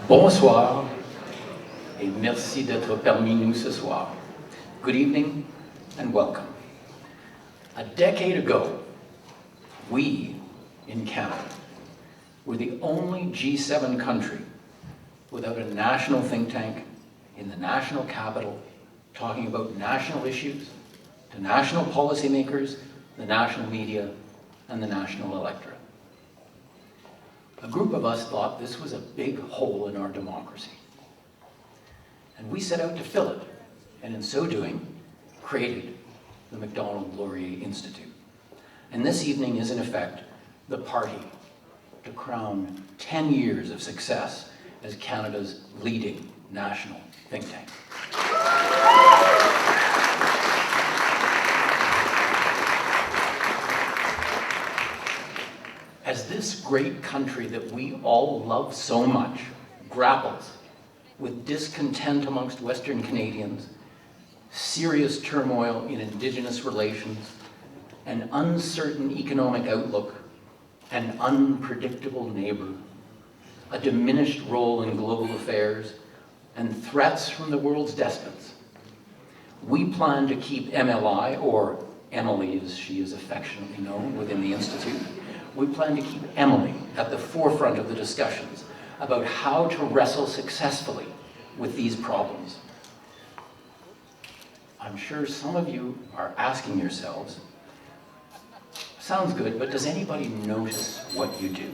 Bonsoir et merci d'être parmi nous ce soir. Good evening and welcome. A decade ago, we in Canada were the only G7 country without a national think tank in the national capital talking about national issues to national policymakers, the national media, and the national electorate. A group of us thought this was a big hole in our democracy. And we set out to fill it, and in so doing, created the Macdonald-Laurier Institute. And this evening is, in effect, the party to crown 10 years of success as Canada's leading national think tank. As this great country that we all love so much grapples with discontent amongst Western Canadians, serious turmoil in Indigenous relations, an uncertain economic outlook, an unpredictable neighbor, a diminished role in global affairs, and threats from the world's despots, we plan to keep MLI, or Emily as she is affectionately known within the Institute, we plan to keep Emily at the forefront of the discussions about how to wrestle successfully with these problems. I'm sure some of you are asking yourselves, sounds good, but does anybody notice what you do?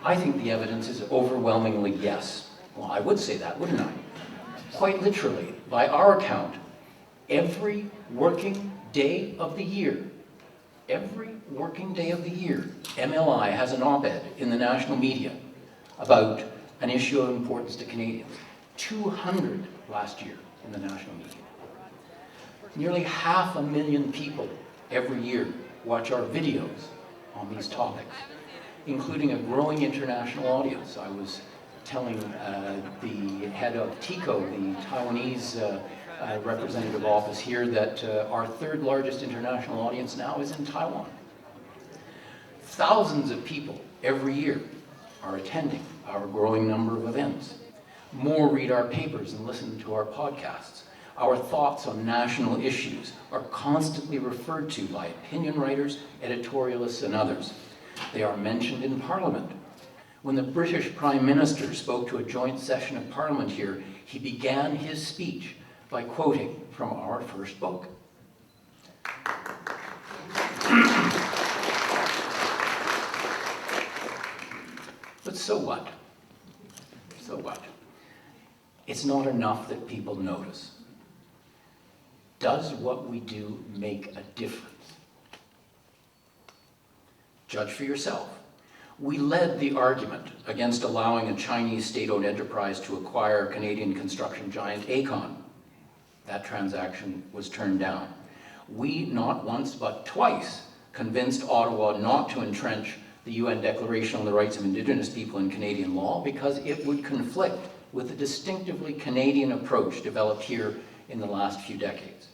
I think the evidence is overwhelmingly yes. Well, I would say that, wouldn't I? Quite literally, by our account, every working day of the year, MLI has an op-ed in the national media about an issue of importance to Canadians. 200 last year in the national media. Nearly 500,000 people every year watch our videos on these topics, including a growing international audience. I was telling the head of TICO, the Taiwanese representative office here, that our third largest international audience now is in Taiwan. Thousands of people every year are attending our growing number of events. More read our papers and listen to our podcasts. Our thoughts on national issues are constantly referred to by opinion writers, editorialists, and others. They are mentioned in Parliament. When the British Prime Minister spoke to a joint session of Parliament here, he began his speech by quoting from our first book. But so what? So what? It's not enough that people notice. Does what we do make a difference? Judge for yourself. We led the argument against allowing a Chinese state-owned enterprise to acquire Canadian construction giant Aecon. That transaction was turned down. We, not once but twice, convinced Ottawa not to entrench the UN Declaration on the Rights of Indigenous People in Canadian law because it would conflict with the distinctively Canadian approach developed here in the last few decades.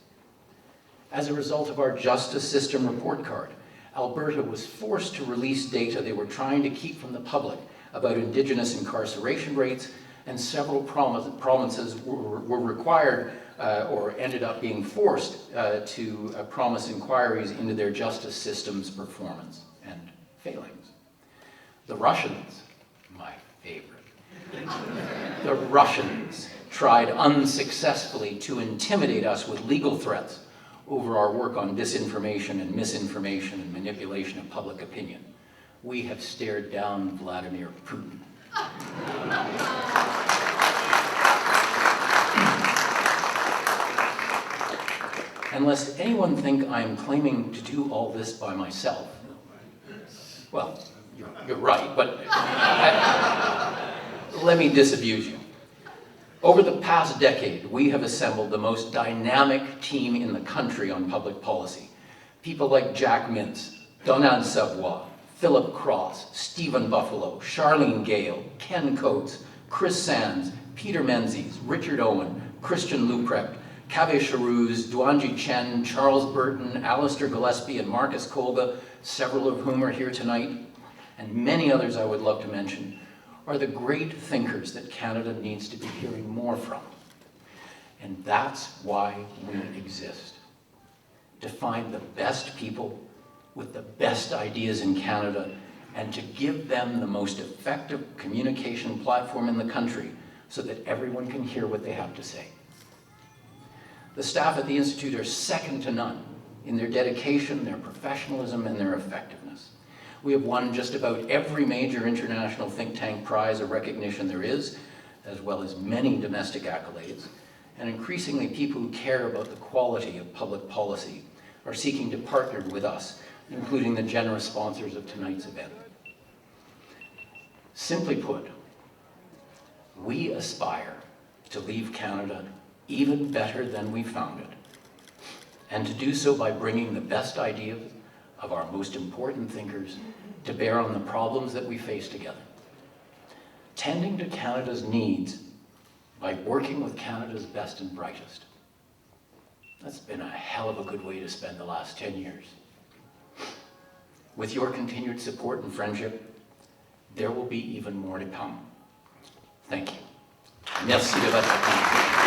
As a result of our justice system report card, Alberta was forced to release data they were trying to keep from the public about Indigenous incarceration rates, and several provinces were required or ended up being forced to promise inquiries into their justice system's performance and failings. The Russians, my favorite, the Russians tried unsuccessfully to intimidate us with legal threats over our work on disinformation and misinformation and manipulation of public opinion. We have stared down Vladimir Putin. And lest anyone think I'm claiming to do all this by myself, well, you're right, but let me disabuse you. Over the past decade, we have assembled the most dynamic team in the country on public policy. People like Jack Mintz, Donald Savoy, Philip Cross, Stephen Buffalo, Charlene Gale, Ken Coates, Chris Sands, Peter Menzies, Richard Owen, Christian Luprecht, Kaveh Charouz, Duanji Chen, Charles Burton, Alistair Gillespie, and Marcus Kolga, several of whom are here tonight, and many others I would love to mention. are the great thinkers that Canada needs to be hearing more from. And that's why we exist. To find the best people with the best ideas in Canada and to give them the most effective communication platform in the country so that everyone can hear what they have to say. The staff at the Institute are second to none in their dedication, their professionalism, and their effectiveness. We have won just about every major international think tank prize or recognition there is, as well as many domestic accolades, and increasingly people who care about the quality of public policy are seeking to partner with us, including the generous sponsors of tonight's event. Simply put, we aspire to leave Canada even better than we found it, and to do so by bringing the best ideas of our most important thinkers to bear on the problems that we face together. Tending to Canada's needs by working with Canada's best and brightest. That's been a hell of a good way to spend the last 10 years. With your continued support and friendship, there will be even more to come. Thank you. Merci de votre attention.